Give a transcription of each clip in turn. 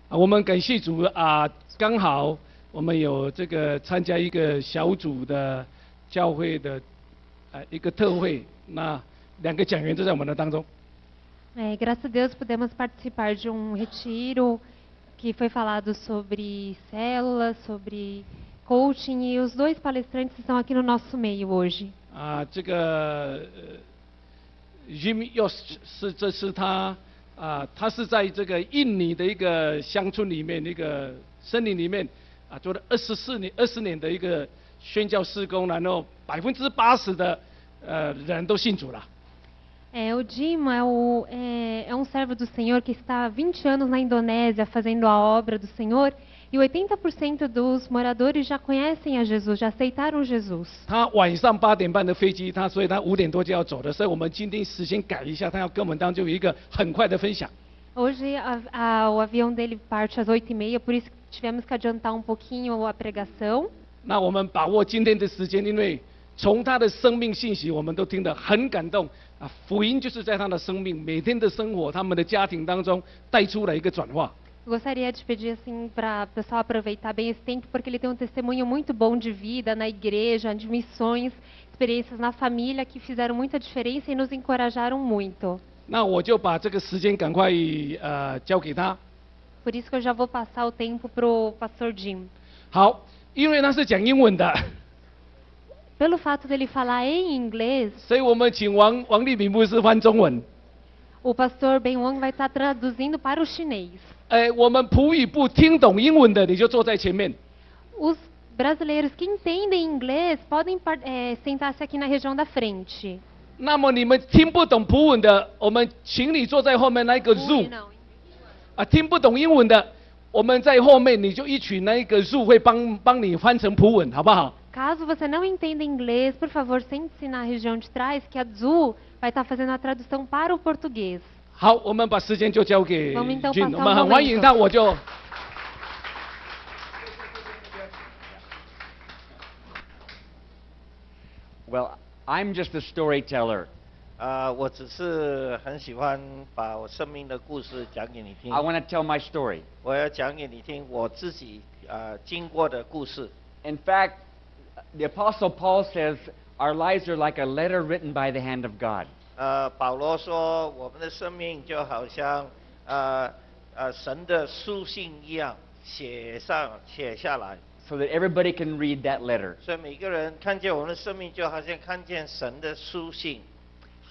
我们感谢主刚好我们有这个参加一个小组的教会的一个特会，那2个讲员都在我们的当中。Graças a Deus pudemos participar de retiro que foi falado sobre células, sobre coaching, e os 2 palestrantes estão aqui no nosso meio hoje. 这个Yost 这是他是在这个印尼的一个乡村里面，一个森林里面做了20年的一个宣教事工，然后80%的人都信主了。O Jim é servo do Senhor que está há 20 anos na Indonésia fazendo a obra do Senhor, e 80% dos moradores já conhecem a Jesus, já aceitaram Jesus. 他晚上8点半的飞机，所以他5点多就要走了，所以我们今天时间改一下，他要跟我们当中有一个很快的分享。Hoje o avião dele parte às 8h30, por isso tivemos que adiantar um pouquinho a pregação. 那我们把握今天的时间，因为从他的生命信息，我们都听得很感动福音就是在他的生命每天的生活，他们的家庭当中带出来一个转化。Gostaria de pedir assim para o pessoal aproveitar bem esse tempo, porque ele tem um testemunho muito bom de vida na igreja, de missões, experiências na família que fizeram muita diferença e nos encorajaram muito. 那我就把这个时间赶快交给他。Por isso que eu já vou passar o tempo pro pastor Jim. 好，因为他是讲英文的。Pelo fato dele falar em inglês, 所以我们请王立敏牧师翻中文。O pastor Ben Wang vai estar traduzindo para o chinês. 我们普语不听懂英文的，你就坐在前面。Os brasileiros que entendem inglês podem sentar-se aqui na região da frente. 那么你们听不懂普文的，我们请你坐在后面那个 Zoom。听不懂英文的，我们在后面，你就一起那个 Zoom 会帮你翻成普文，好不好？ Caso você não entenda inglês, por favor, sente-se na região de trás, que a Zul vai estar fazendo a tradução para o português. 好，我们把时间就交给 Jim， 我们很欢迎他，我就。Well, I'm just a storyteller. 我只是很喜欢把我生命的故事讲给你听。I want to tell my story. 我要讲给你听我自己经过的故事。In fact, the Apostle Paul says our lives are like a letter written by the hand of God. 保罗说我们的生命就好像神的书信一样写下来。So that everybody can read that letter. 所以每个人看见我们的生命就好像看见神的书信。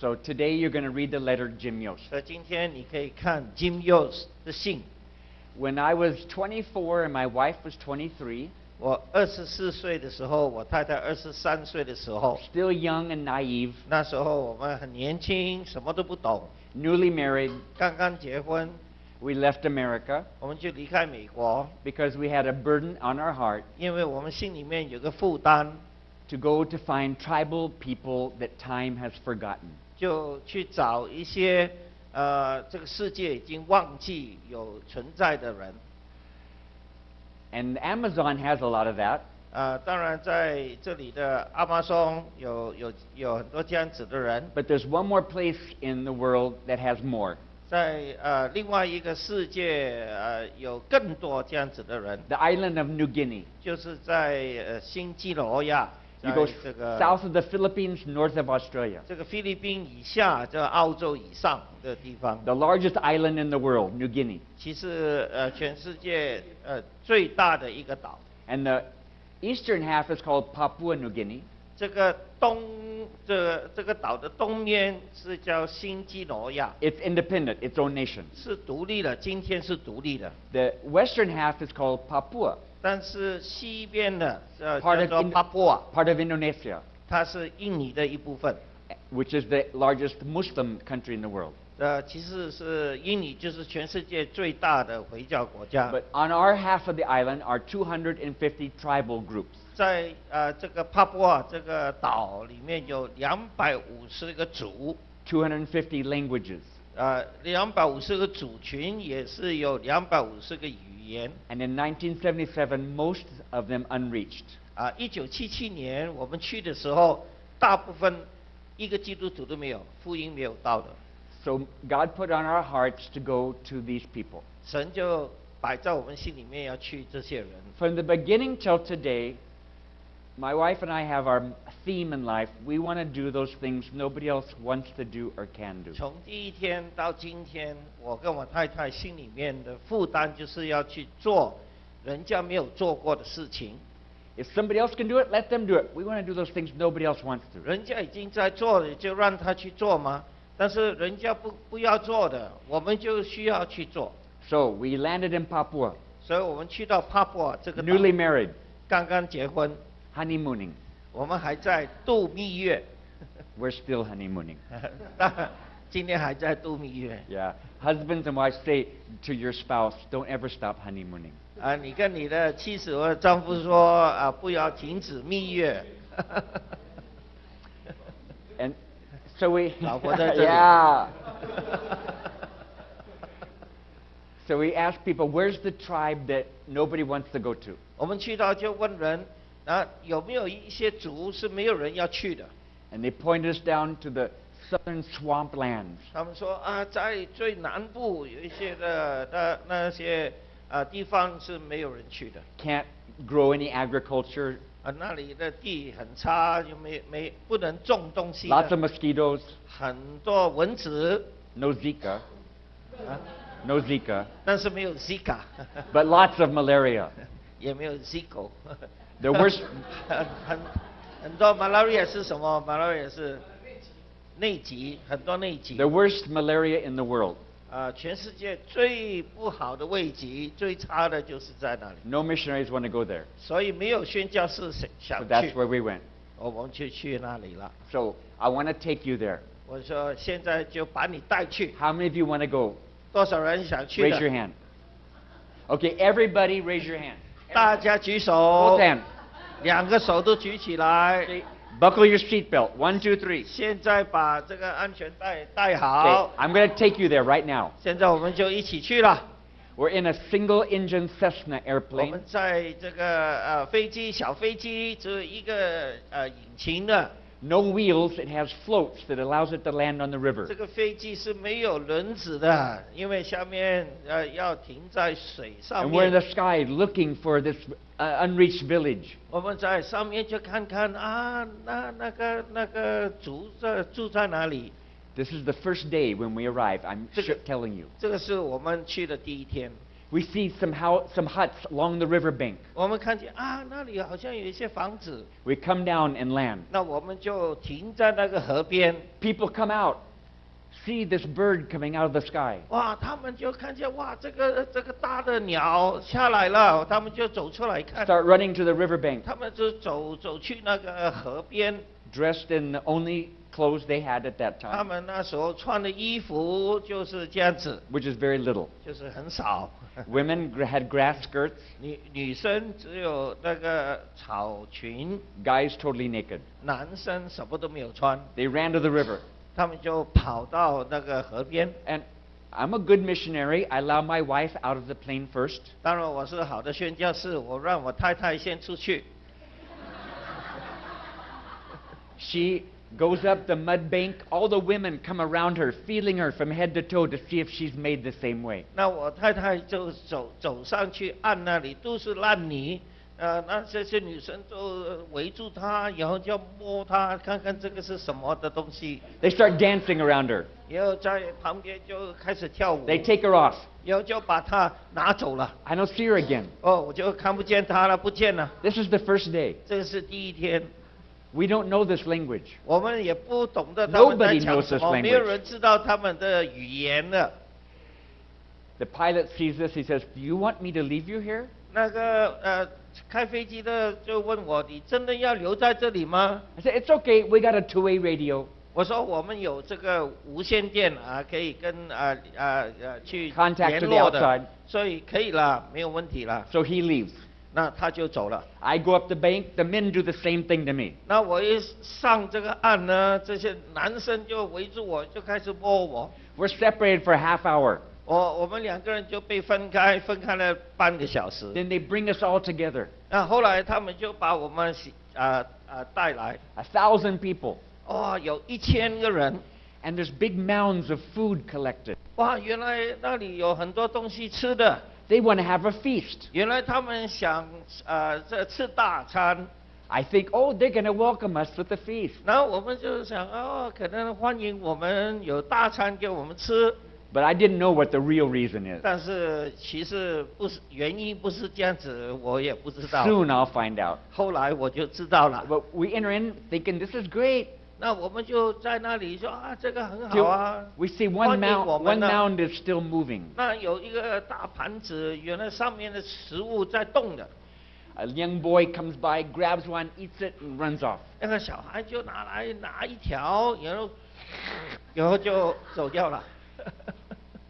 So today you're going to read the letter Jim Yost. 所以今天你可以看 Jim Yost 的信。When I was 24 and my wife was 23. 我24岁的时候，我太太23岁的时候 ，still young and naive， 那时候我们很年轻，什么都不懂 ，newly married， 刚刚结婚 ，we left America， 我们就离开美国 ，because we had a burden on our heart， 因为我们心里面有个负担 ，to go to find tribal people that time has forgotten， 就去找一些这个世界已经忘记有存在的人。And Amazon has a lot of that. 当然在这里的亚马逊有很多这样子的人。But there's one more place in the world that has more. 在另外一个世界有更多这样子的人。The island of New Guinea. 就是在新几内亚。You go south of the Philippines, north of Australia. 这个菲律宾以下，这澳洲以上的地方。The largest island in the world, New Guinea. 其实全世界最大的一个岛。And the eastern half is called Papua New Guinea. 这个这个岛的东面是叫新几内亚。It's independent, its own nation. 是独立的，今天是独立的。The western half is called Papua. 但是西边的叫 part 做 Papua， of Indonesia， 它是印尼的一部分。which is the largest Muslim country in the world. 其实是印尼就是全世界最大的回教国家。But on our half of the island are 250 tribal groups. 在这个帕布亚这个岛里面有250个族。250 languages. 250个族群，也是有250个语言。And in 1977, most of them unreached. 1977年我们去的时候，大部分一个基督徒都没有，福音没有到的。So God put on our hearts to go to these people. 神就摆在我们心里面要去这些人。From the beginning till today, my wife and I have our theme in life. We want to do those things nobody else wants to do or can do. 从第一天到今天，我跟我太太心里面的负担就是要去做人家没有做过的事情。If somebody else can do it, let them do it. We want to do those things nobody else wants to. 人家已经在做了，就让他去做吗？但是人家不要做的，我们就需要去做。So we landed in Papua, 所以我们去到帕布亚这个岛 newly married, 刚刚结婚， honeymooning. 我们还在度蜜月，We're still honeymooning. 今天还在度蜜月。Yeah. Husbands and wives, say to your spouse, don't ever stop honeymooning. 你跟你的妻子或者丈夫说不要停止蜜月。And so we, 老婆在这里。yeah. So we ask people, where's the tribe that nobody wants to go to? 我们去到就问人，有没有一些族是没有人要去的？ And they pointed us down to the southern swamplands. 他们说在最南部有一些的那些地方是没有人去的。Can't grow any agriculture. 那里的地很差，就不能种东西的。 Lots of mosquitoes. 很多蚊子。No Zika. No Zika. 但是没有 Zika。But lots of malaria. 也没有 Zika。The worst. 很多 malaria 是什么 ？malaria 是疟疾，很多疟疾。 The worst malaria in the world. 全世界最不好的疟疾，最差的就是在那里。 No missionaries want to go there. 所以没有宣教士想 So 去。that's where we went. 我们就去那里了。 So I want to take you there. 我说现在就把你带去。 How many of you want to go? 多少人想去 Raise your 的？ hand. Okay, everybody raise your hand. 大家举手 Both。hands. 两个手都举起来。 Okay, buckle your seatbelt. 1, 2, 3. 现在把这个安全带带 Okay, 好。 I'm going to take you there right now. 现在我们就一起去了。 We're in a single-engine Cessna 我 airplane. 们在这个小飞机，只有一个引擎的。 No wheels. It has floats that allows it to land on the river. 这个飞机是没有轮子的，因为下面要停在水上 And we're in 面。 the sky looking for this unreached village. 我们在上面就看看那个住在哪里？ This is the first day when we arrive. I'm 这个- telling you. 这个是我们去的第一天。 We see some huts along the riverbank. 我们看见那里好像有一些房子， We come down and land. 那我们就停在那个河边。 People come out, see this bird coming out of the sky. 哇，他们就看见这个大的鸟下来了，他们就走出来看。 Start running to the riverbank, 他们就走去那个河边， dressed in the only clothes they had at that 他 time, 们那时候穿的衣服就是这样子， which is very little. 就是很少。 Women had grass skirts, 女生只有那个草裙， guys totally naked. 男生什么都没有穿， They ran to the river. 他们就跑到那个河边。 And I'm a good missionary. I allow my wife out of the plane first. 当然我是好的宣教士，我让我太太先出去。 She goes up the mud bank. All the women come around her, feeling her from head to toe to see if she's made the same way. 那我太太就走上去按那里都是烂泥，那这些女生都围住她，然后就摸她，看看这个是什么的东西， They start dancing around her. 然后在旁边就开始跳舞， They take her off. 然后就把她拿走了。 I don't see her again. 我就看不见她了，不见了。 This is the first day. 这是第一天， We don't know this language. 我们也不懂得他们在 Nobody 讲 knows 什 this 么， language. 没有人知道他们的语言的。 The pilot sees this. He says, "Do you want me to leave you here?" 那个开飞机的就问我：“你真的要留在这里吗？” I said, "It's okay. We got a two-way radio. 我说我们有这个无线电可以跟去 Contact to 联 the 络的 outside.，所以可以了，没有问题了。 So he leaves. 那他就走了。 I go up the bank. The men do the same thing to me. 那我一上这个岸呢，这些男生就围住我，就开始摸我。 We're separated for a half hour. 我们两个人就被分开了半个小时。 Then they bring us all together. 那后来他们就把我们带来， 1,000 people. 有1000个人。 And there's big mounds of food collected. 哇，原来那里有很多东西吃的。They want to have a feast. 原来他们想这吃大餐。 I think, oh, they're going to welcome us with a feast. 然后我们就想可能欢迎我们有大餐给我们吃。 But I didn't know what the real reason is. 但是其实不是原因，不是这样子，我也不知道。 Soon I'll find out. 后来我就知道了。 But we enter in thinking this is great. 那我们就在那里说这个很好 Till 啊。 we see 欢 one 迎我 mound, 们 one 呢。 mound is still moving. 那有一个大盘子，原来上面的食物在动的。 A young boy comes by, grabs one, eats it, and runs off. 那个小孩就拿一条，然后就走掉了。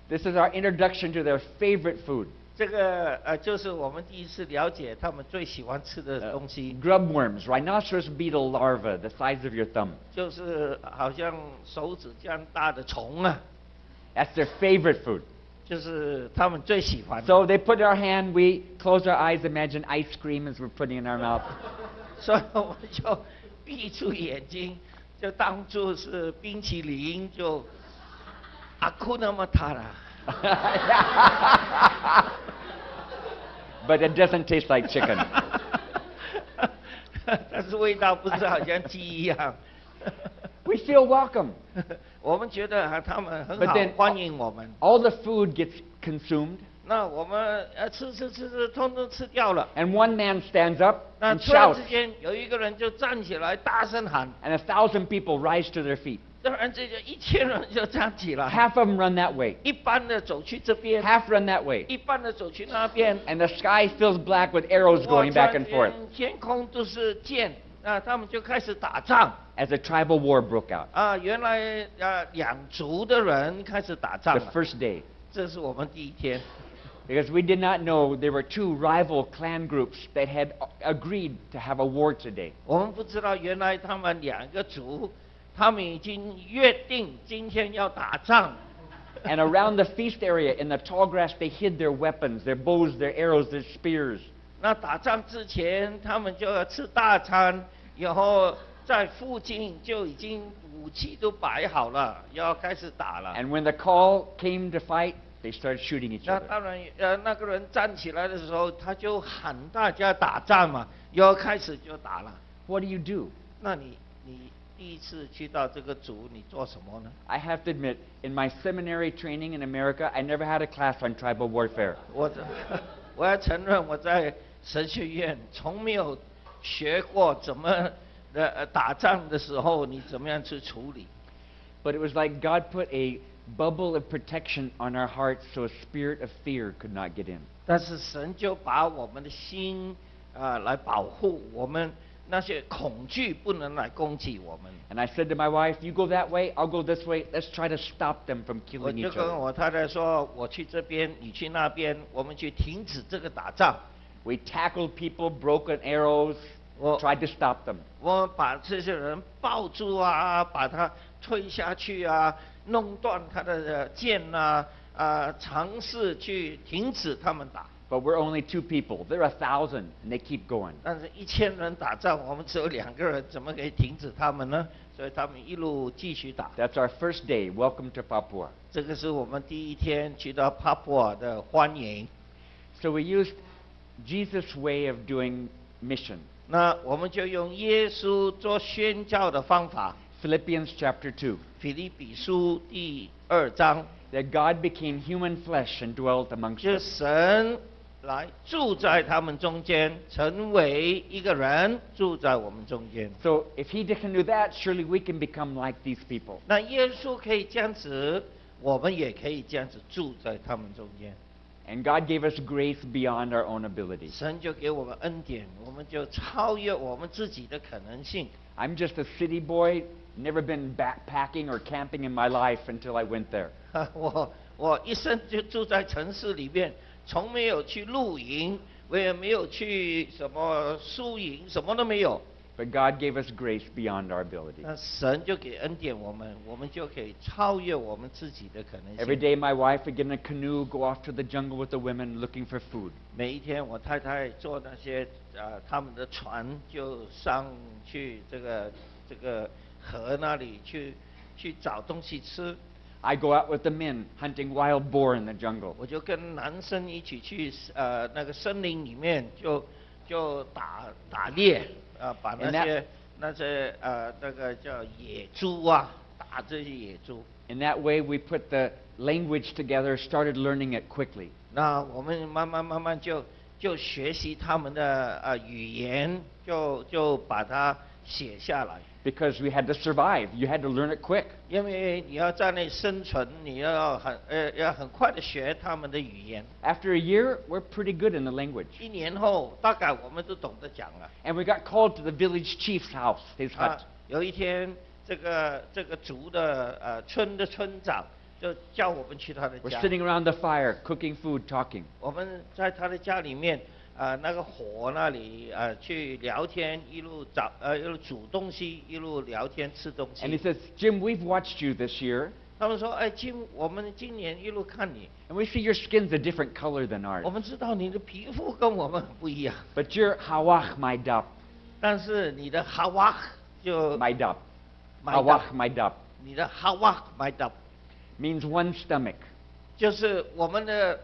This is our introduction to their favorite food. 这个就是我们第一次了解他们最喜欢吃的东西。 Grub worms, rhinoceros beetle larvae, the size of your thumb. 就是好像手指这样大的虫啊。 That's their favorite food. 就是他们最喜欢的。 So they put our hand, we close our eyes, imagine ice cream as we're putting in our mouth. 所以我们就闭住眼睛，就当作是冰淇淋，就阿库那么塔啦。But it doesn't taste like chicken. 但是味道不是好像鸡一样。 We feel welcome. 我们觉得他们很 But 好 then 欢迎我们。 all the food gets consumed, 那我们吃，通通吃掉了。 and one man stands up 那 and 突然 shouts, 之间有一个人就站起来大声喊， and 1,000 people rise to their feet. 突然之间1000人就站起来， Half of them run that way, 一般的走去这边， half run that way, 一般的走去那边。 and the sky fills black with arrows going back and forth 天空都是箭，那他们就开始打仗。 as a tribal war broke out. 原来两族的人开始打仗 The 了。 first day. 这是我们第一天。 Because we did not know there were two rival clan groups that had agreed to have a war today. 我们不知道原来他们两个族，他们已经约定今天要打仗。 And around the feast area in the tall grass, they hid their weapons, their bows, their arrows, their spears. 那打仗之前，他们就要吃大餐，然后在附近就已经武器都摆好了，要开始打了。 And when the call came to fight, they started shooting each 那 other. 当然，那个人站起来的时候，他就喊大家打仗嘛，然后开始就打了。 What do you do? 那你第一次去到这个族，你做什么呢？ I have to admit, in my seminary training in America, I never had a class on tribal warfare. 我要承认，我在神学院从没有学过怎么打仗的时候你怎么样去处理。 But it was like God put a bubble of protection on our hearts so a spirit of fear could not get in. 但是神就把我们的心来保护我们，那些恐惧不能来攻击我们。 And I said to my wife, you go that way, I'll go this way. Let's try to stop them from 我 killing 就 each 跟 other. 我太太说，我去这边，你去那边，我们去停止这个打仗。 We tackled people, broken arrows, Well- tried to stop them. 我把这些人抱住啊，把他推下去啊，弄断他的剑啊，尝试去停止他们打。 But we're only two people. They're 1,000, and they keep going. 但是1000人打仗，我们只有2个人，怎么可以停止他们呢？所以他们一路继续打。 That's our first day. Welcome to Papua. 这个是我们第一天去到帕布尔的欢迎。 So we used Jesus' way of doing mission. 那我们就用耶稣做宣教的方法。 Philippians chapter 2. 腓立比书第2章， That God became human flesh and dwelt amongst 就 us. 神来住在他们中间，成为一个人住在我们中间。 So if he can do that, surely we can become like these people. 那耶稣可以这样子，我们也可以这样子住在他们中间。 And God gave us grace beyond our own ability. 神就给我们恩典，我们就超越我们自己的可能性。 I'm just a city boy, never been backpacking or camping in my life until I went there. 我一生就住在城市里面，从没有去露营，我也没有去什么宿营，什么都没有。 But God gave us grace beyond our ability. 那神就给恩典我们，我们就可以超越我们自己的可能 Every 性。 day my wife would get in a canoe, go off to the jungle with the women looking for food. 每一天，我太太坐那些他们的船，就上去这个河那里去找东西吃。I go out with the men hunting wild boar in the jungle. 我就跟男生一起去那个森林里面就打猎把那些那个叫野猪啊，打这些野猪。In that way, we put the language together, started learning it quickly. 那我们慢慢就学习他们的语言，就把它写下来。Because we had to survive, you had to learn it quick. 因为你要在那生存，你要很快的学他们的语言。After a year, we're pretty good in the language. 1年后，大概我们都懂得讲了。And we got called to the village chief's house, his hut. 有一天，这个族的村的村长就叫我们去他的 We're 家。sitting around the fire, cooking food, talking. 我们在他的家里面，那个火那里去聊天，一路煮东西，一路聊天吃东 And he 西。says, Jim, we've watched you this year, 他们说：“哎，我们今年一路看你， and we see your skin's a different color than 我 ours. 们知道你的皮肤跟我们很不一样， But you're hawach my dap, 但是你的哈瓦就 my dap. my Hawach my dap 你的哈瓦买到， means one stomach. 就是我们的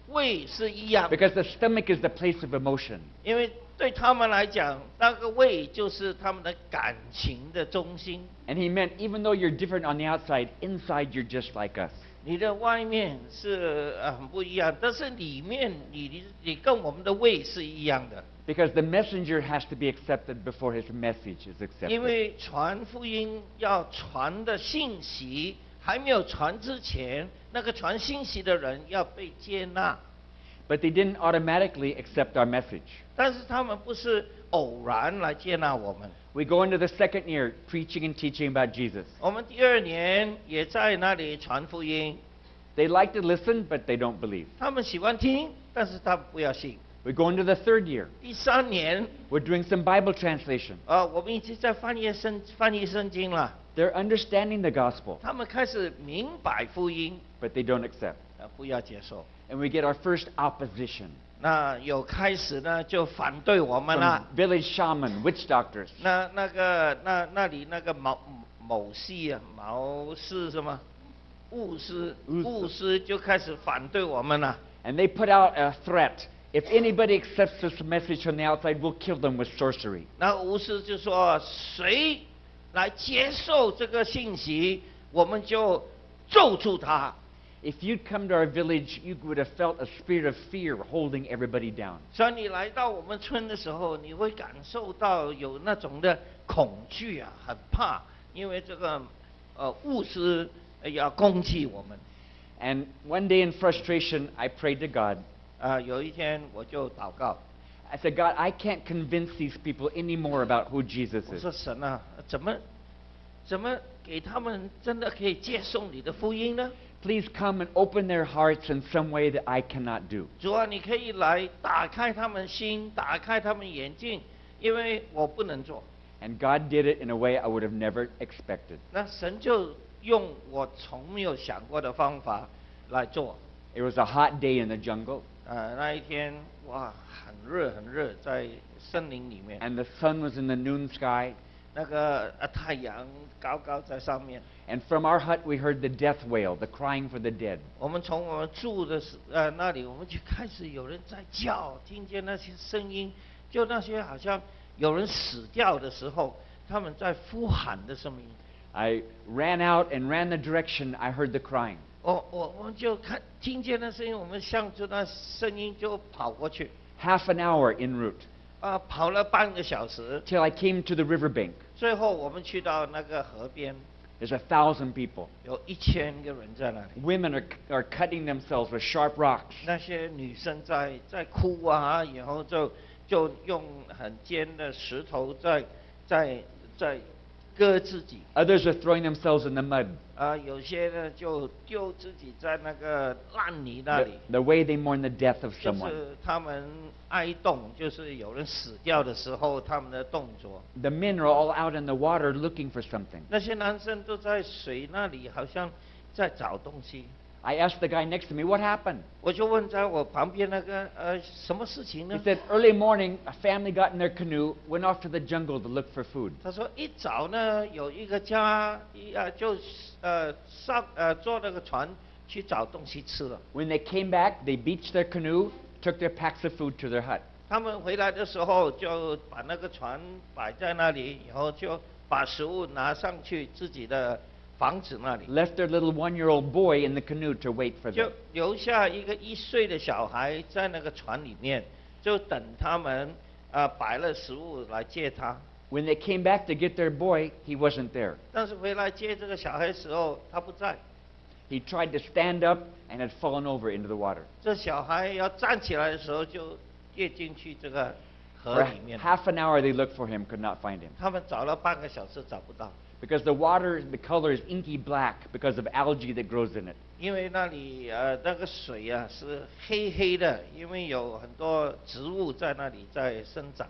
胃是一样， Because the stomach is the place of emotion. 因为对他们来讲，那个胃就是他们的感情的中心。 And he meant, even though you're different on the outside, inside you're just like us. 你的外面是很不一样，但是里面你跟我们的胃是一样的。 Because the messenger has to be accepted before his message is 因 accepted. 为传福音要传的信息还没有传之前，那个传信息的人要被接纳。 But they didn't automatically accept our message. 但是他们不是偶然来接纳我们。 We go into the second year preaching and teaching about Jesus. 我们第2年也在那里传福音， They like to listen, but they don't believe. 他们喜欢听，但是他们不要信。 We go into the third year. 第3年， We're doing some Bible translation. 我们已经在翻译圣经了， They're understanding the gospel, 他们开始明白福音， but they don't accept. 不要接受。 And we get our first opposition 那有开始呢，就反对我们了 from。village shaman, witch doctors. 那里那个某系啊，毛是什么？巫师就开始反对我们了。 And they put out a threat. If anybody accepts this message from the outside, we'll kill them with sorcery. 那巫师就说，谁来接受这个信息，我们就咒住他。 If you'd come to our village, you would have felt a spirit of fear holding everybody down. 所以你来到我们村的时候，你会感受到有那种的恐惧啊，很怕，因为这个巫师要攻击我们。 And one day in frustration, I prayed to God. 有一天我就祷告， I said, God, I can't convince these people anymore about who Jesus 我 is. 说神啊，怎么给他们真的可以接受你的福音呢？ Please come and open their hearts in some way that I cannot do. 主啊，你可以来打开他们心，打开他们眼睛，因为我不能做。 And God did it in a way I would have never expected. 那神就用我从没有想过的方法来做。 It was a hot day in the jungle, 那一天哇，很热，在森林里面， and the sun was in the noon sky. 那个太阳高在上面。 And from our hut, we heard the death wail, the crying for the dead. 我们从我们住的那里，我们就开始有人在叫，听见那些声音，就那些好像有人死掉的时候，他们在呼喊的声音。 I ran out and ran the direction I heard the crying. 我们就听见那声音，我们向着那声音就跑过去。 Half an hour en route 跑了半个小时， till I came to the riverbank. 最后我们去到那个河边， There's 1,000 people. 有1000个人在那里。 Women are cutting themselves with sharp rocks. 那些女生在哭啊，然后就用很尖的石头在割自己。 Others are throwing themselves in the mud. 有些呢就丢自己在那个烂泥那里。 The way they mourn the death of 就 someone. 是他们哀动，就是有人死掉的时候，他们的动作。 The men are all out in the water looking for something. 那些男生都在水那里，好像在找东西。I asked the guy next to me, what happened? 我就问在我旁边那个什么事情 He 呢？ said, early morning, a family got in their canoe, went off to the jungle to look for food. 他说一早呢，有一个家坐那个船去找东西吃了。 When they came back, they beached their canoe, took their packs of food to their hut. 他们回来的时候就把那个船摆在那里，然后就把食物拿上去自己的房子那里， Left their little 1-year-old boy in the canoe to wait for 就 them. 留下一个1岁的小孩在那个船里面，就等他们摆了食物来接他。 When they came back to get their boy, he wasn't there. 但是回来接这个小孩的时候，他不在。 He tried to stand up and had fallen over into the water. 这小孩要站起来的时候，就跌进去这个河 For 里面。 half an hour they looked for him, could not find him. 他们找了半个小时找不到， Because the water, the color is inky black because of algae that grows in it. 因为那里那个水啊是黑黑的，因为有很多植物在那里在生长。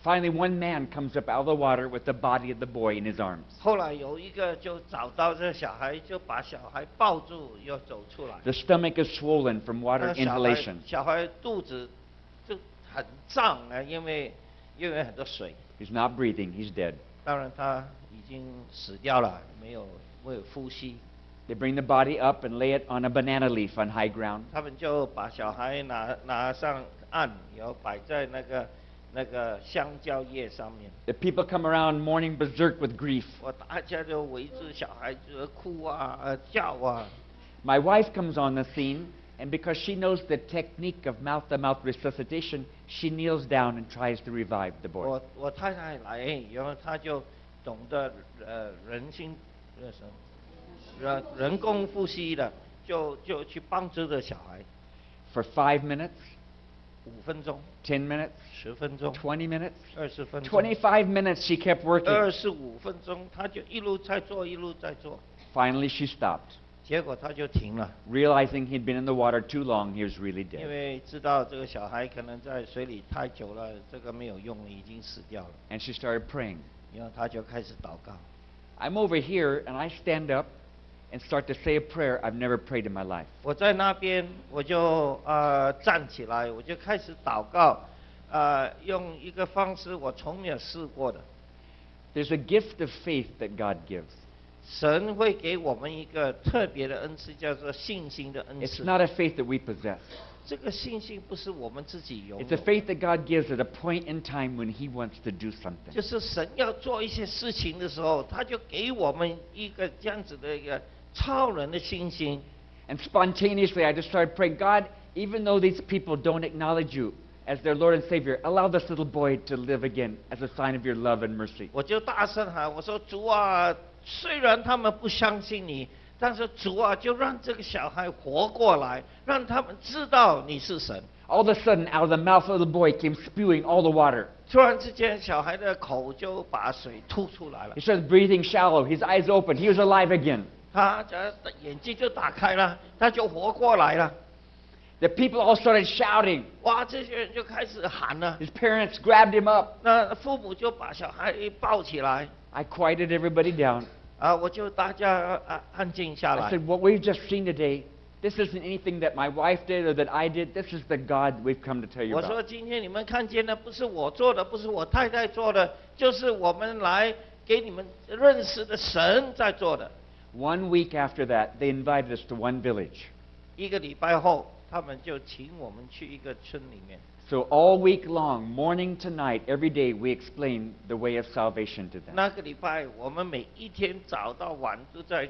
Finally, one man comes up out of the water with the body of the boy in his arms. 后来有一个就找到这小孩，就把小孩抱住，又走出来。 The stomach is swollen from water 那 inhalation. 小孩肚子就很胀啊，因为很多水。 He's not breathing, he's dead. 当然他已经死掉了，没有呼吸。 They bring the body up and lay it on a banana leaf on high ground. 他们就把小孩拿上岸，然后摆在那个香蕉叶上面。 The people come around mourning berserk with grief. 大家就围着小孩子哭啊，叫啊。 My wife comes on the scene, and because she knows the technique of mouth-to-mouth resuscitation, she kneels down and tries to revive the boy. 我太太来，然后她就懂得人工呼吸的，就去帮助着小孩。 For 5 minutes, 5分钟、 10 minutes, 10分钟、 20 minutes, 20分钟、 25 minutes she kept working. 25分钟，她就一路在做，一路在做。 Finally, she stopped. 结果她就停了， Realizing he'd been in the water too long, he was really 因 dead. 为知道这个小孩可能在水里太久了，这个没有用了，已经死掉了。 And she started praying. 然后她就开始祷告。 I'm over here, and I stand up and start to say a prayer I've never prayed in my life. 我在那边，我就站起来，我就开始祷告，用一个方式我从没有试过的。 There's a gift of faith that God gives. 神会给我们一个特别的恩赐，叫做信心的恩 It's 赐。 not a faith that we possess. 这个信心不是我们自己拥 It's a 有， faith that God gives at a point in time when He wants to do something. 就是神要做一些事情的时候，他就给我们一个这样子的一个超人的信心。 And spontaneously, I just started praying, God, even though these people don't acknowledge you as their Lord and Savior, allow this little boy to live again as a sign of your love and mercy. 我就大声喊，我说主啊，虽然他们不相信你，但是主啊，就让这个小孩活过来，让他们知道你是神。 All of a sudden, out of the mouth of the boy came spewing all the water. 突然之间，小孩的口就把水吐出来了 He，started breathing shallow. His eyes opened. He was alive again. 他的眼睛就打开了，他就活过来了。 The people all started shouting. 哇，这些人就开始喊了， His parents grabbed him up. 那父母就把小孩抱起来， I quieted everybody down. 我就大家安静下 I 来。 said, what we've just seen today, this isn't anything that my wife did or that I did. This is the God we've come to tell you 我说 about. 今天你们看见的不是我做的，不是我太太做的，就是我们来给你们认识的神在做的。 1 week after that, they invited us to one village. 1个礼拜后，他们就请我们去一个村里面。 So all week long, morning to night, every day, we explain the way of salvation to them. 那个礼拜，我们每一天早到晚都在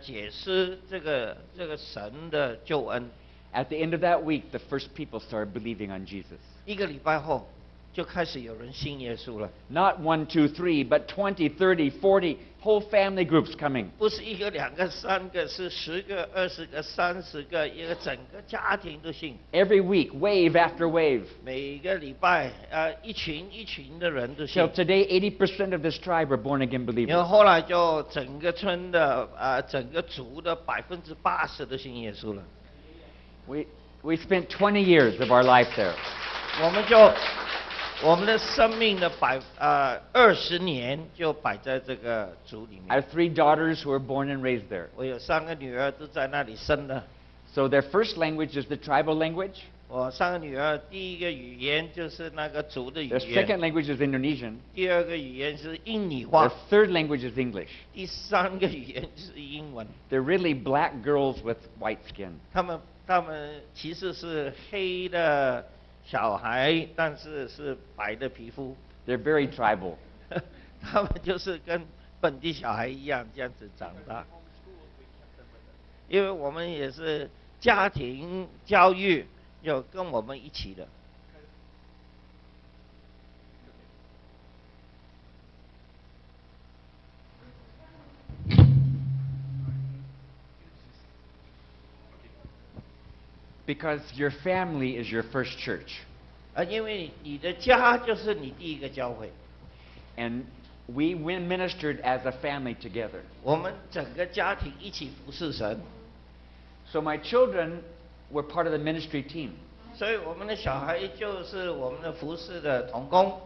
解释这个神的救恩。 At the end of that week, the first people started believing on Jesus. 1个礼拜后，就开始有人信耶稣了。 Not 1, 2, 3, but 20, 30, 40, whole family groups coming. 不是1个、2个、3个，是10个、20个、30个，一个整个家庭都信。 Every week, wave after wave. 每个礼拜，一群一群的人都信 Till。today, 80% of this tribe are born again 然 believers. 后后来就整个村的整个族的80%都信耶稣了。 We spent 20 years of our life there. 我们就我们的生命的20年就摆在这个主里 I 面。 have 3 daughters who were born and raised there. 我有3个女儿都在那里生的。 So their first language is the tribal language. 我3个女儿第一个语言就是那个族的语 Their second 言， language is Indonesian. 第2个语言是印尼 Their 话， third language is English. 第3个语言是英文。 They're really black girls with white skin. 他们其实是黑的小孩，但是是白的皮肤。 They're very tribal. 他们就是跟本地小孩一样这样子长大。因为我们也是家庭教育有跟我们一起的。Because your family is your first church. 因为你的家就是你第一个教会。 And we ministered as a family together. 我们整个家庭一起服侍神。 So my children were part of the ministry team. 所以我们的小孩就是我们的服侍的同工。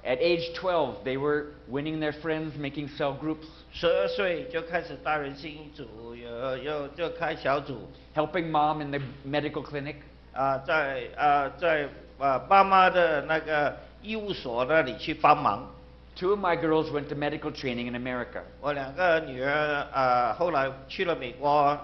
At age 12, they were winning their friends, making cell groups, 12岁就开始带人信一组，就开小组。 helping mom in the medical clinic. 在爸妈的那个医务所那里去帮忙。 2 of my girls went to medical training in America. 我2个女儿后来去了美国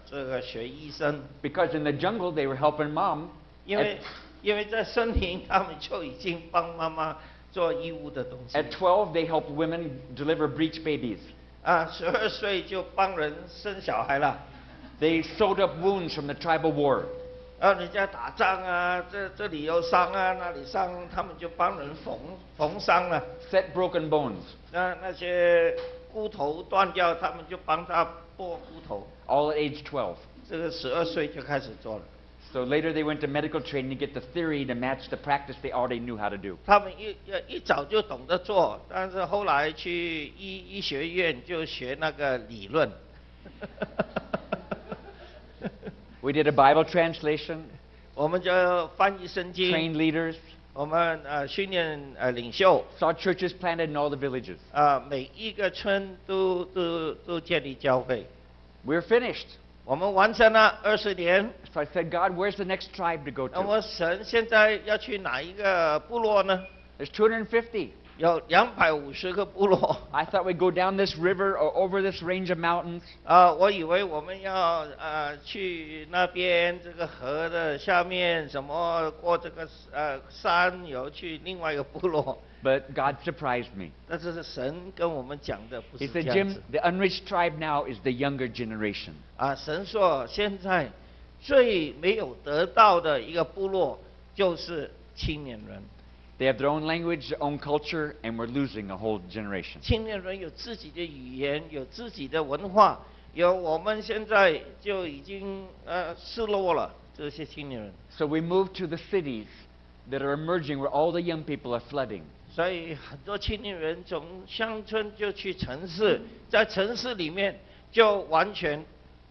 这个学医生。 Because in the jungle, they were helping mom. 因为在森林，他们就已经帮妈妈做医务的东西。 At 12, they helped women deliver breech babies. 12岁就帮人生小孩了。 They sewed up wounds from the tribal war. 人家打仗这里有伤那里伤，他们就帮人缝伤了。 Set broken bones. 那些骨头断掉，他们就帮他剥骨头。 All at age 12. 这个12岁就开始做了。 So later they went to medical training to get the theory to match the practice they already knew how to do. 他们一早就懂得做，但是后来去医学院就学那个理论。We did a Bible translation, 我们就翻译圣经， trained leaders, 我们训练领袖， saw churches planted in all the villages. 每一个村都建立教会。 We're finished. 我们完成了20年。 So I said, God, where's the next tribe to go 那 to? 么神现在要去哪一个部落呢？ There's 250. 有250个部落。 I thought we'd go down this river or over this range of mountains. 我以为我们要去那边这个河的下面，什么过这个山，有去另外一个部落。 But God surprised me. 但是神跟我们讲的不 He 是这 said, 样 Jim, 子。 the unreached tribe now is the younger generation. 神说现在最没有得到的一个部落就是青年人。 They have their own language, their own culture, and we're losing a whole generation. 青年人有自己的语言，有自己的文化，我们现在就已经失落了这些青年人。 So we moved to the cities that are emerging where all the young people are flooding. 所以很多青年人从乡村就去城市，在城市里面就完全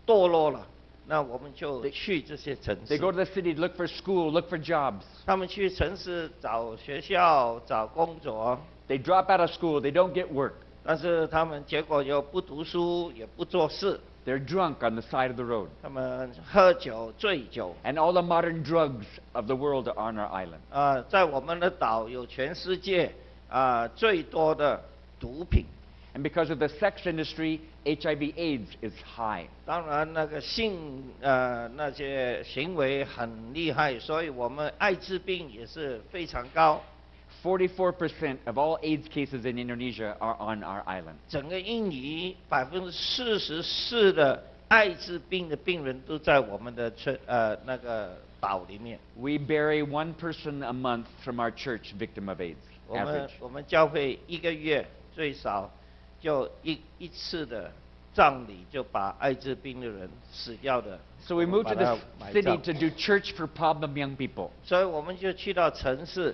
堕落了。那我们就去这些城 They 市， go to the city to look for school, look for jobs. 他们去城市找学校、找工作， They drop out of school, they don't get work. 但是他们结果又不读书，也不做事， They're drunk on the side of the road. 他们喝酒、醉酒。 And all the modern drugs of the world are on our island. 在我们的岛有全世界最多的毒品。 And because of the sex industry, HIV/AIDS is high. 当然，那个性那些行为很厉害，所以我们艾滋病也是非常高。 44% of all AIDS cases in Indonesia are on our island. 整个印尼44%的艾滋病的病人都在我们的那个岛里面。 We bury 1 person a month from our church victim of AIDS. 我们教会1个月最少就一次的葬礼，就把艾滋病的人死掉的。 So we moved to 把它 the 埋 city 葬 to do church for problem young people. 所以我们就去到城市，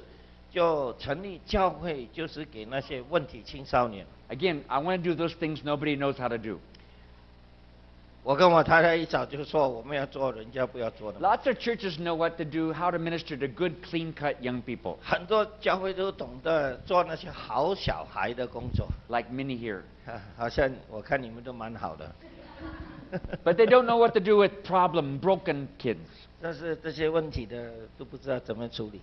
就成立教会，就是给那些问题青少年。 Again, I want to do those things nobody knows how to do. 我跟我太太一早就说我们要做人家不要做的。Lots of churches know what to do, how to minister to good, clean-cut young people. 很多教会都懂得做那些好小孩的工作。Like many here. 好像我看你们都蛮好的。But they don't know what to do with problem, broken kids. 但是这些问题的都不知道怎么处理。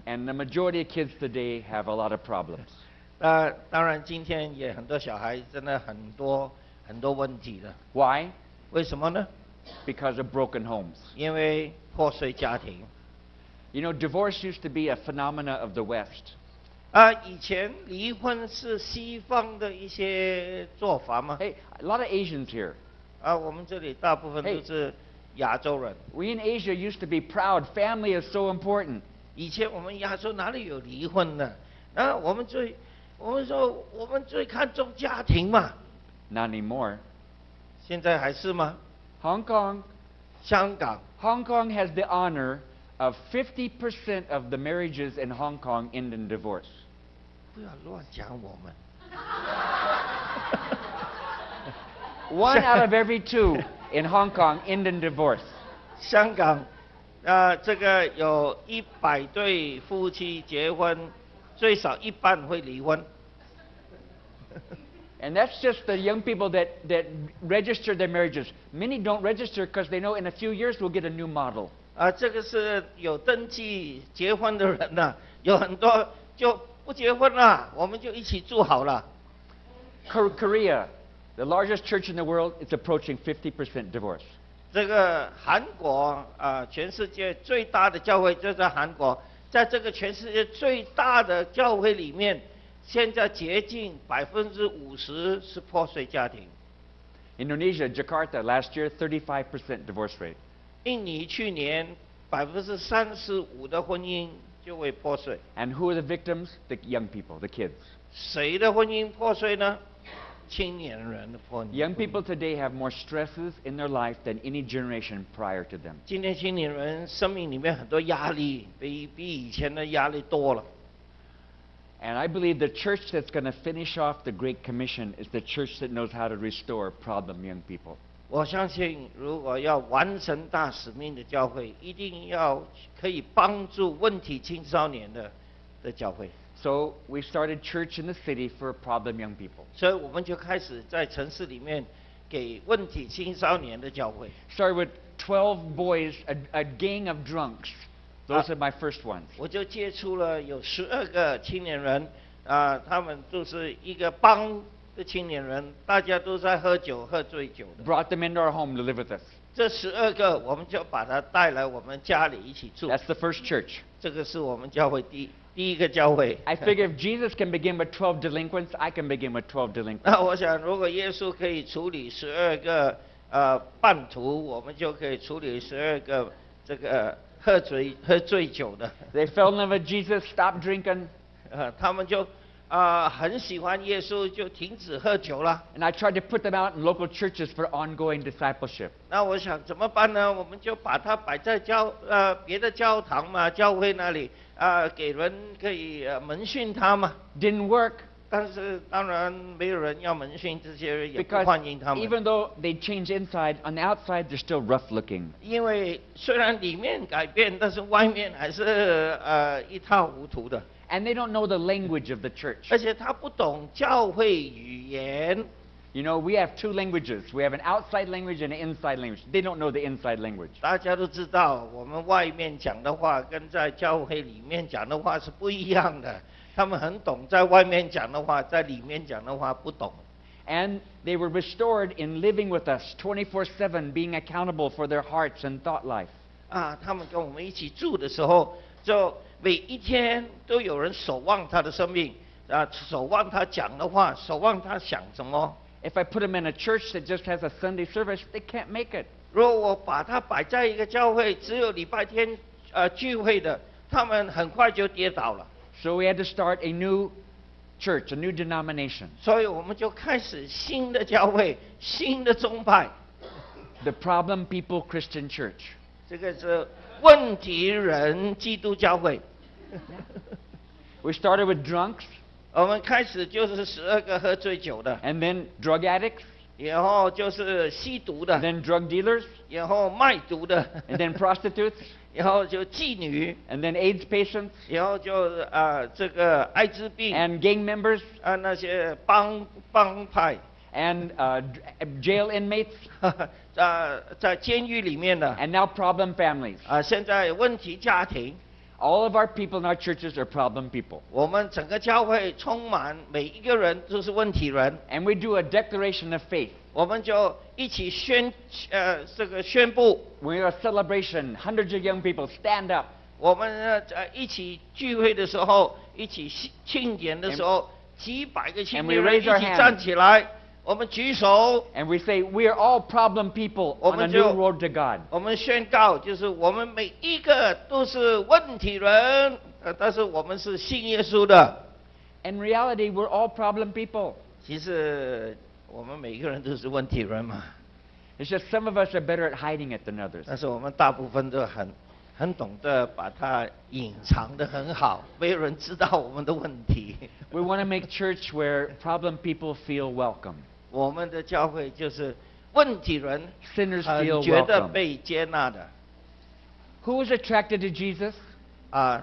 And the majority of kids today have a lot of problems. 当然今天也很多小孩真的很多问题了。Why? 为什么呢？ Because of broken homes. 因为破碎家庭。You know, divorce used to be a phenomena of the West. 以前离婚是西方的一些做法吗？ Hey, a lot of Asians here. 我们这里大部分都是亚洲人。We in Asia used to be proud. Family is so important. 以前我们亚洲哪里有离婚呢？我们说我们最看重家庭嘛。Not anymore. 现在还是吗？ Hong Kong. 香港。Hong Kong has the honor of 50% of the marriages in Hong Kong end in divorce. 不要乱讲我们。One out of every two in Hong Kong end in divorce. 香港，这个有100对夫妻结婚，最少一半会离婚。And that's just the young people that register their marriages. Many don't register because they know in a few years we'll get a new model. 这个是有登记结婚的人呐，有很多就不结婚了，我们就一起住好了。Korea, the largest church in the world, is approaching 50% divorce. 这个韩国全世界最大的教会就在韩国，在这个全世界最大的教会里面，现在接近50%是破碎家庭。Indonesia, Jakarta, last year 35% divorce rate. 印尼去年35%的婚姻就会破碎。And who are the victims? The young people, the kids. 谁的婚姻破碎呢？青年人的婚姻。Young people today have more stresses in their life than any generation prior to them. 今天青年人生命里面很多压力，比以前的压力多了。And I believe the church that's going to finish off the Great Commission is the church that knows how to restore problem young people. 我相信，如果要完成大使命的教会，一定要可以帮助问题青少年的教会。So we started church in the city for problem young people. 所以我们就开始在城市里面给问题青少年的教会。Started with 12 boys, a gang of drunks. Those are my first ones. 我就接触了有12个青年人，他们就是一个帮的青年人，大家都在喝酒，喝醉酒的。Brought them into our home to live with us. 这12个，我们就把他带来我们家里一起住。That's the first church. 这个是我们教会第一个教会。I figure if Jesus can begin with 12 delinquents, I can begin with 12 delinquents. 那我想，如果耶稣可以处理12个叛徒，我们就可以处理12个这个喝醉酒的。They fell in love with Jesus, stopped drinking. 他们就很喜欢耶稣，就停止喝酒了。And I tried to put them out in local churches for ongoing discipleship. 那我想怎么办呢？我们就把它摆在别的教堂嘛，教会那里给人可以门训他嘛。Didn't work. 但是当然没有人要门训这些人，也不 Because 欢迎他们。 even though they change inside, on the outside they're still rough looking. 因为虽然里面改变，但是外面还是一塌糊涂的。And they don't know the language of the church. 而且他不懂教会语言。You know, we have two languages. We have an outside language and an inside language. They don't know the inside language. 大家都知道，我们外面讲的话跟在教会里面讲的话是不一样的。他们很懂在外面讲的话，在里面讲的话不懂。And they were restored in living with us 24/7, being accountable for their hearts and thought life. 他们跟我们一起住的时候，就每一天都有人守望他的生命，守望他讲的话，守望他想什么。If I put them in a church that just has a Sunday service, they can't make it. 如果我把他摆在一个教会，只有礼拜天聚会的，他们很快就跌倒了。So we had to start a new church, a new denomination. 所以我们就开始新的教会，新的宗派。The Problem People Christian Church. 这个是问题人基督教会。We started with drunks. 我们开始就是12个喝醉酒的， And then drug addicts. 然后就是吸毒的， then drug dealers, 然后卖毒的， and then prostitutes, 然后就妓女， and then AIDS patients, 然后就这个艾滋病， and gang members, 那些帮派， and jail inmates, 在监狱里面的， and now problem families. 现在问题家庭， All of our people in our churches are problem people. 我们整个教会充满每一个人都是问题人， And we do a declaration of faith. 我们就一起这个宣布， When we're a celebration, hundreds of young people stand up. 我们一起聚会的时候，一起庆典的时候，几百个青年人一起站起来，我们举手， And we say, we are all problem people on a new road to God. 我们宣告，就是我们每一个都是问题人，但是我们是信耶稣的。 In reality, we're all problem people. 其实我们每一个人都是问题人嘛， It's just some of us are better at hiding it than others. 但是我们大部分都很懂得把它隐藏得很好，没有人知道我们的问题。 We want to make church where problem people feel welcome. 我们的教会就是问题人 Sinners 很 feel 觉得 welcome. 被接纳的。 Who was attracted to Jesus?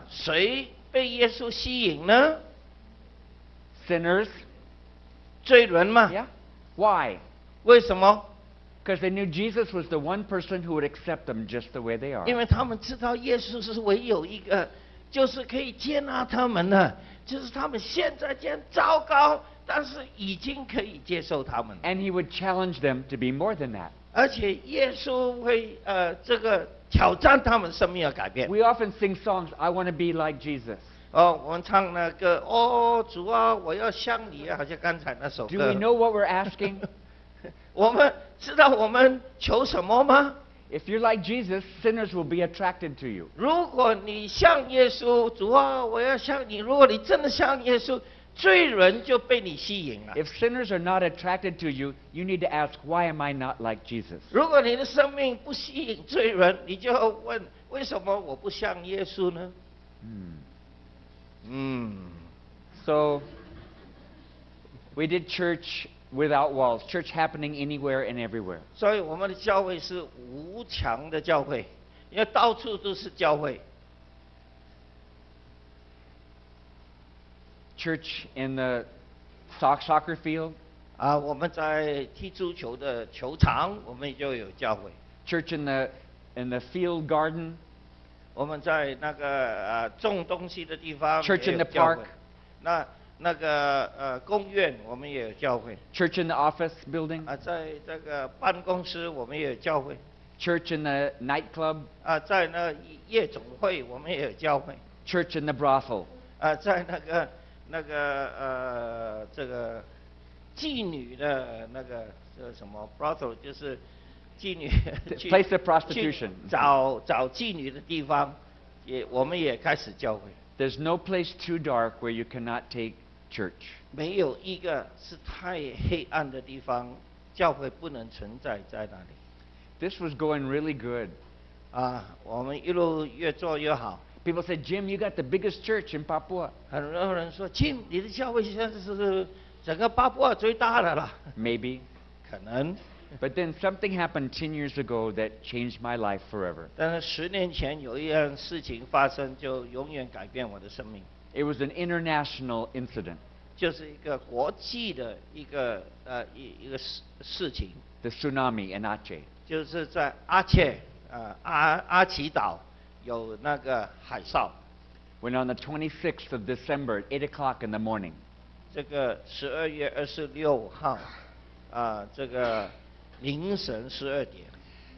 谁被耶稣吸引呢？ Sinners. 罪人嘛。 Yeah. Why? 为什么？ Because they knew Jesus was the one person who would accept them just the way they are. 因为他们知道耶稣是唯有一个，就是可以接纳他们的，就是他们现在这样糟糕，但是已经可以接受他们。 And he would challenge them to be more than that. 而且耶稣会这个挑战他们生命的改变。 We often sing songs, I want to be like Jesus. 我们唱那个主啊，我要像你啊，好像刚才那首 Do 歌。 we know what we're asking? 我们知道我们求什么吗？ If you're like Jesus, sinners will be attracted to you. 如果你像耶稣，主啊，我要像你。如果你真的像耶稣，罪人就被你吸引了。 If sinners are not attracted to you, you need to ask, why am I not like Jesus? 如果你的生命不吸引罪人，你就要问，为什么我不像耶稣呢？ So, we did church without walls, church happening anywhere and everywhere. 所以我们的教会是无墙的教会，因为到处都是教会。 Church in the soccer field, 我们在踢足球的球场，我们就有教会。 church in the field garden, 我们在那个种东西的地方 Church 也 in 有 the 教会 park. 那个公园我们也有教会。 church in the office building, 在这个办公室我们也有教会。 church in the nightclub, 在那夜总会我们也有教会。 church in the brothel. 在这个妓女的那个什么 brothel 就是妓女 Place of prostitution. 去找妓女的地方，我们也开始教会。 There's no place too dark where you cannot take church. 没有一个是太黑暗的地方，教会不能存在在那里。 This was going really good. 我们一路越做越好。 People said, Jim, you got the biggest church in Papua. 很多人说，Jim，你的教会现在是整个巴布亚最大的了。 Maybe. 可能。 But then something happened 10 years ago that changed my life forever. 但是10年前有一样事情发生，就永远改变我的生命。 It was an international incident. 就是一个国际的一个事情。 The tsunami in Aceh. 就是在阿切阿奇岛有那个海啸。 When on the 26th of December at 8 o'clock in the morning, 这个12月26号，这个凌晨12点。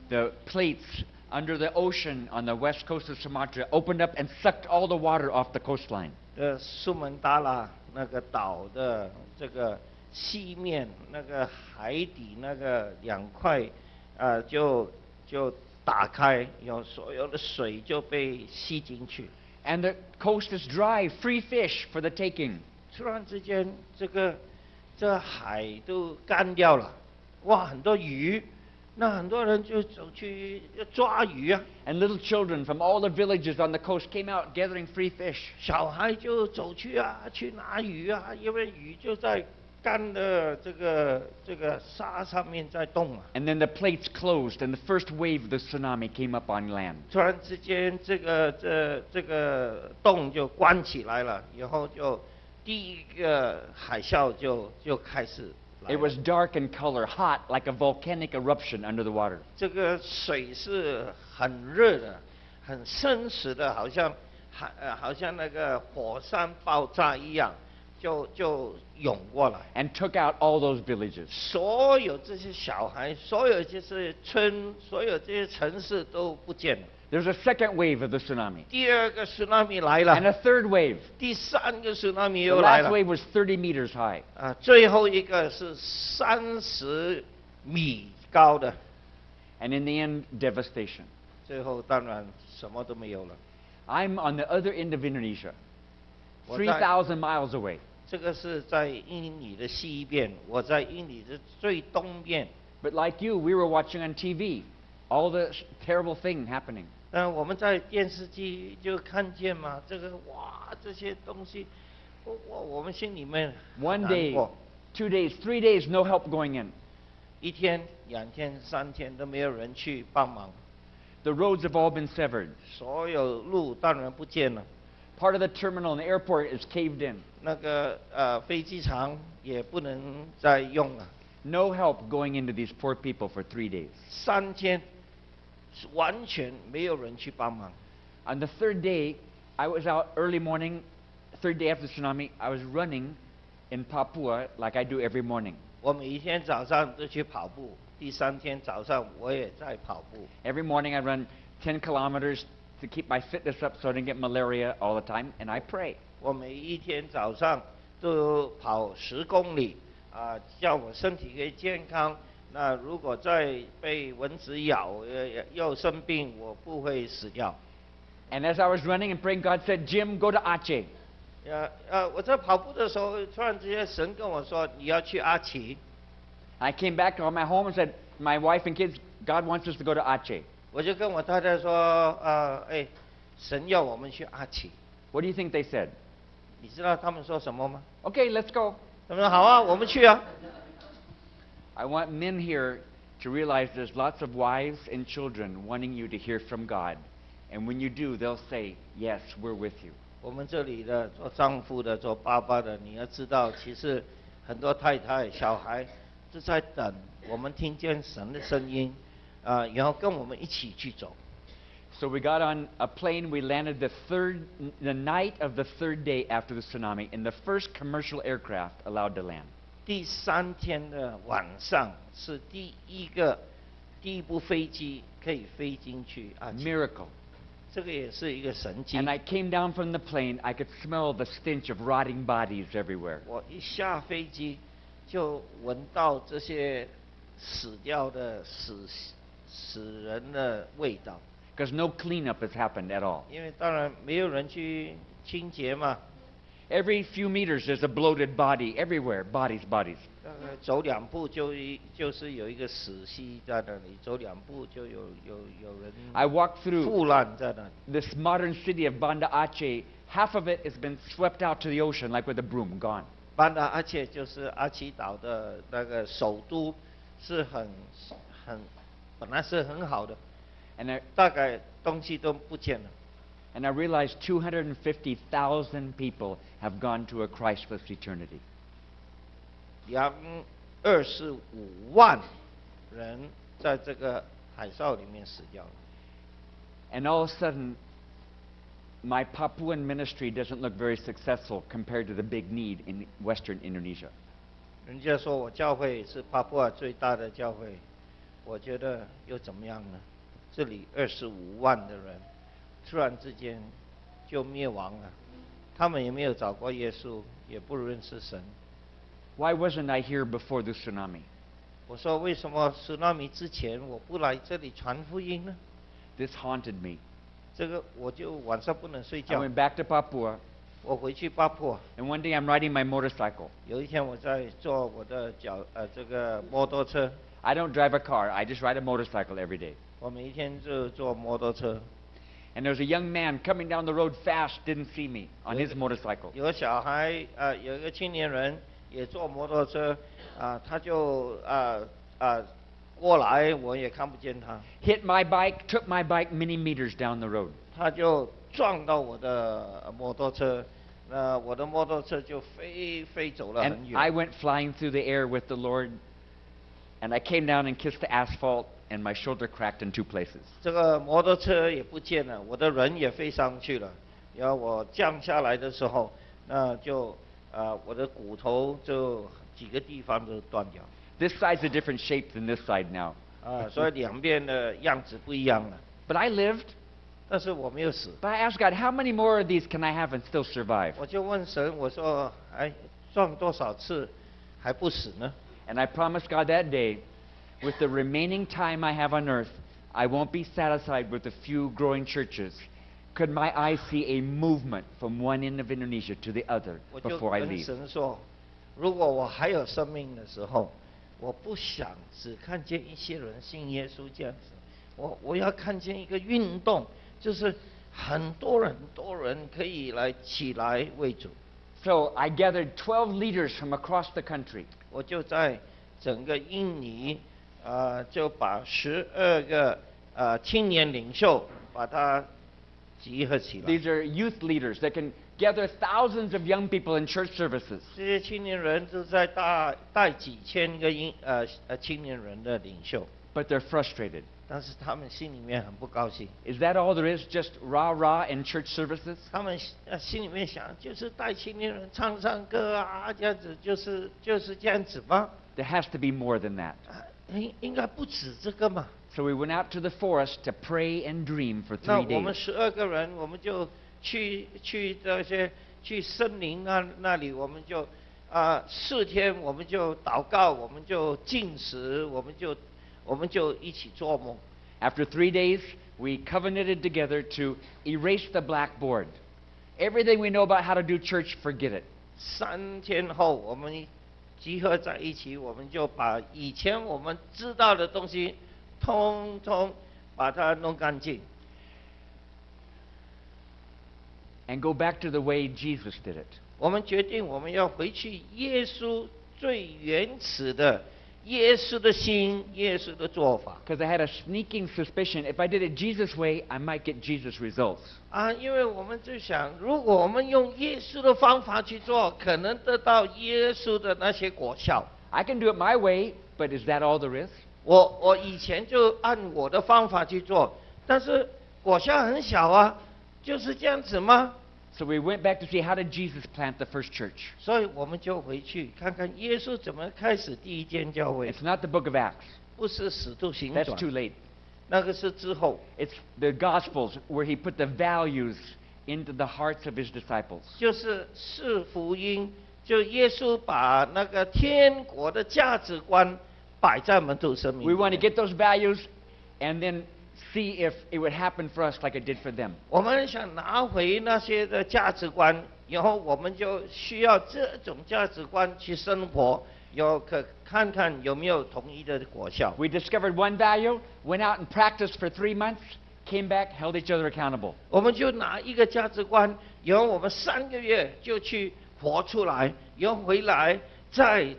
the plates under the ocean on the west coast of Sumatra opened up and sucked all the water off the coastline. 苏门答腊那个岛的这个西面那个海底那个2块，就打开，所有的水就被吸进去。 And the coast is dry, free fish for the taking. 突然之间，这海都干掉了，哇，很多鱼，那很多人就走去抓鱼啊。 And little children from all the villages on the coast came out gathering free fish. 小孩就走去去拿鱼啊，因为鱼就在干的这个沙上面在动啊。And then the plates closed, and the first wave of the tsunami came up on land. 突然之间，这个洞就关起来了，以后就第一个海啸就开始来 It 了。 was dark in color, hot, like a volcanic eruption under the water. 这个水是很热的，很深实的，好像那个火山爆炸一样，就涌过来。And took out all those villages. 所有这些小孩，所有这些村，所有这些城市都不见了。 There's a second wave of the tsunami. 第二个 tsunami 来 And 了， a third wave. 第三个 tsunami The 又来 last 了。 wave was 30 meters high. 最后一个是30米高的， And in the end, devastation. 最后当然什么都没有了。 I'm on the other end of Indonesia, 我在 3,000 miles away. 这个是在印尼的西边，我在印尼的最东边。 But like you, we were watching on TV all the terrible thing happening. 我们在电视机就看见嘛，这个哇这些东西，我们心里面很 One 难 day, 过。 2 days, 3 days, no help going in. 一天、2天、3天都没有人去帮忙， The roads have all been severed. 所有路当然不见了。 Part of the terminal and the airport is caved in. 那个飞机场也不能再用了。 No help going into these poor people for 3 days. 3天完全没有人去帮忙。 On the third day, I was out early morning, third day after the tsunami, I was running in Papua like I do every morning. 我每一天早上都去跑步，第3天早上我也在跑步。 Every morning I run 10 kilometers to keep my fitness up so I don't get malaria all the time, and I pray. 我每一天早上都跑10公里，叫我身体可以健康。那如果再被蚊子咬，又生病，我不会死掉。 And as I was running and praying, God said, Jim, go to Aceh. 我在跑步的时候，突然之间神跟我说，你要去阿奇。 I came back to my home and said, my wife and kids, God wants us to go to Aceh. 我就跟我太太说，神要我们去阿奇。 What do you think they said? 你知道他们说什么吗？ Okay, let's go. 他们说好啊，我们去啊。 I want men here to realize there's lots of wives and children wanting you to hear from God. And when you do, they'll say, yes, we're with you. 我们这里的做丈夫的、做爸爸的，你要知道，其实很多太太、小孩都在等我们听见神的声音，然后跟我们一起去走。 So we got on a plane. We landed the night of the third day after the tsunami in the first commercial aircraft allowed to land. 第3天的晚上是第一部飞机可以飞进去阿奇， Miracle. 这个也是一个神迹。 And I came down from the plane. I could smell the stench of rotting bodies everywhere. 我一下飞机就闻到这些死掉的死人的味道。 Because no cleanup has happened at all. 因为当然没有人去清洁嘛。 Every few meters there's a bloated body everywhere. Bodies. 走2步就是有一个死尸在那里，走2步就有人 I walked through 腐烂在那里。 this modern city of Banda Aceh. Half of it has been swept out to the ocean like with a broom, gone. 班达阿切就是阿奇岛的那个首都，是本来是很好的， And 大概东西都不见了。 I realized 250,000 people have gone to a Christless eternity. 25万人在这个海啸里面死掉了。 And all of a sudden, my Papuan ministry doesn't look very successful compared to the big need in Western Indonesia. 人家说我教会是巴布亚最大的教会，我觉得又怎么样呢？这里25万的人，突然之间就灭亡了，他们也没有找过耶稣，也不认识神。 Why wasn't I here before the tsunami? 我说为什么苏纳米之前我不来这里传福音呢？ This haunted me. 这个我就晚上不能睡 I 觉。 went back to Papua, 我回去巴布亚， and one day I'm riding my motorcycle. 有一天我在坐我的这个摩托车， I don't drive a car, I just ride a motorcycle every day. 我每一天就坐摩托车。 And there's a young man coming down the road fast, didn't see me, on his motorcycle. 有个小孩，有一个青年人也坐摩托车，他就过来，我也看不见他。Hit my bike, took my bike many meters down the road. 他就撞到我的摩托车，我的摩托车就飞走了 And 很远。 I went flying through the air with the Lord, and I came down and kissed the asphalt, and my shoulder cracked in 2 places. 这个摩托车也不见了，我的人也飞上去了。然后我降下来的时候，那就我的骨头就几个地方都断掉。This side's a different shape than this side now. 所以两边的样子不一样了。 But I lived. 但是我没有死。 But I asked God, how many more of these can I have and still survive? 我就问神，我说，撞多少次还不死呢？ And I promised God that day, with the remaining time I have on earth, I won't be satisfied with a few growing churches. Could my eyes see a movement from one end of Indonesia to the other 我就 before I 跟 leave? 神说，如果我还有生命的时候，我不想只看见一些人信耶稣这样子，我要看见一个运动，就是很多人可以来起来为主。 So I gathered 12 leaders from across the country. 我就在整个印尼，就把12个青年领袖把它集合起来。 These are youth leaders that can gather thousands of young people in church services. 这些青年人都在带几千个青年人的领袖， But they're frustrated. 但是他们心里面很不高兴。 Is that all there is? Just rah rah in church services? 他们心里面想，就是带青年人唱唱歌啊，这样子就是这样子吗？ There has to be more than that. 应该不止这个嘛。 So we went out to the forest to pray and dream for 那 3我们 days. 12个人，我们就去森林那里，我们就4天，我们就祷告，我们就禁食，我们就一起做梦。 After 3 days, we covenanted together to erase the blackboard. Everything we know about how to do church, forget it. 3天后，我们集合在一起，我们就把以前我们知道的东西，通通把它弄干净。 And go back to the way Jesus did it. 我们决定，我们要回去耶稣最原始的耶稣的心，耶稣的做法。 Because I had a sneaking suspicion if I did it Jesus' way, I might get Jesus' results. 因为我们就想，如果我们用耶稣的方法去做，可能得到耶稣的那些果效。 I can do it my way, but is that all there is? 我以前就按我的方法去做，但是果效很小啊，就是这样子吗？ So we went back to see how did Jesus plant the first church. 所以我们就回去看看耶稣怎么开始第一间教会。 It's not the book of Acts. 不是使徒行 That's 传 too，late. 那个是之后。 It's the Gospels where he put the values into the hearts of his disciples. 就是福音，就耶稣把那个天国的价值观摆在门徒生命里 We 面。 want to get those values and then see if it would happen for us like it did for them. 我们想拿回那些的价值观，然后我们就需要这种价值观去生活，看看有没有统一的果效。 We discovered one value, went out and practiced for 3 months, came back, held each other accountable. 我们就拿一个价值观，然后我们3个月就去活出来，然后回来再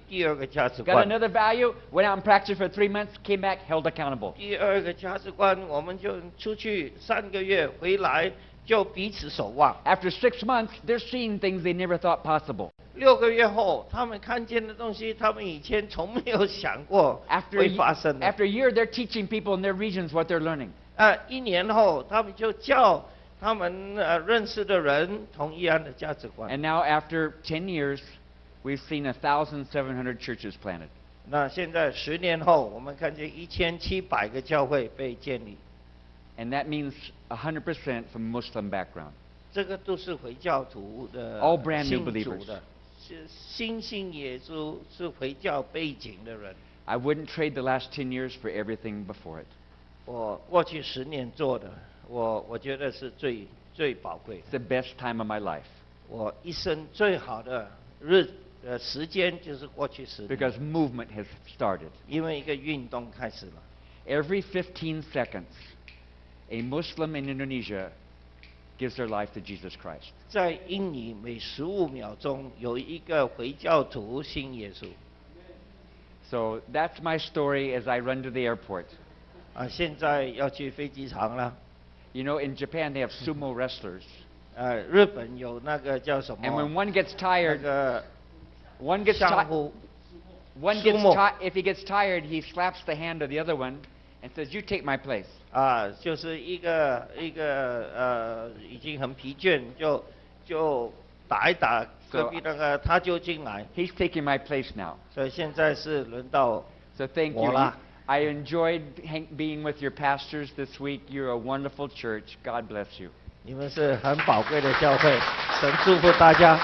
第二个价值 Got 观。 another value, went out and practiced for 3 months, came back, held accountable. 第二个价值观，我们就出去3个月，回来就彼此守望。 After 6 months, they're seeing things they never thought possible. 6个月后，他们看见的东西，他们以前从没有想过 After 会发生的。 after a year, they're teaching people in their regions what they're learning. 1年后，他们就教他们认识的人同一样的价值观。 And now, after 10 years, we've seen 1,700 churches planted. 那现在10年后，我们看见1700个教会被建立， And that means 100% from Muslim background. 这个都是回教徒的 All brand new 信主 believers. 的，是新信耶稣，是回教背景的人。 I wouldn't trade the last 10 years for everything before it. 我过去10年做的，我觉得是最宝贵 It's 的。 the best time of my life 我一生最好的时间就是过去10年， because movement has started. 因为一个运动开始了。 Every 15 seconds, a Muslim in Indonesia gives their life to Jesus Christ. 在印尼每15秒钟有一个回教徒信耶稣。So that's my story as I run to the airport. 现在要去飞机场了。You know, in Japan they have sumo wrestlers. 日本有那个叫什么？ And when one gets tired, 那个 one gets 相 tired. 扑。One gets Sumo. if he gets tired, he slaps the hand of the other one and says, "You take my place." 就是一个已经很疲倦，就打一打隔壁那个，他就进来。He's taking my place now. 所以现在是轮到 So thank 我 you. 啦。I enjoyed being with your pastors this week. You're a wonderful church. God bless you. 你们是很宝贵的教会，神祝福大家。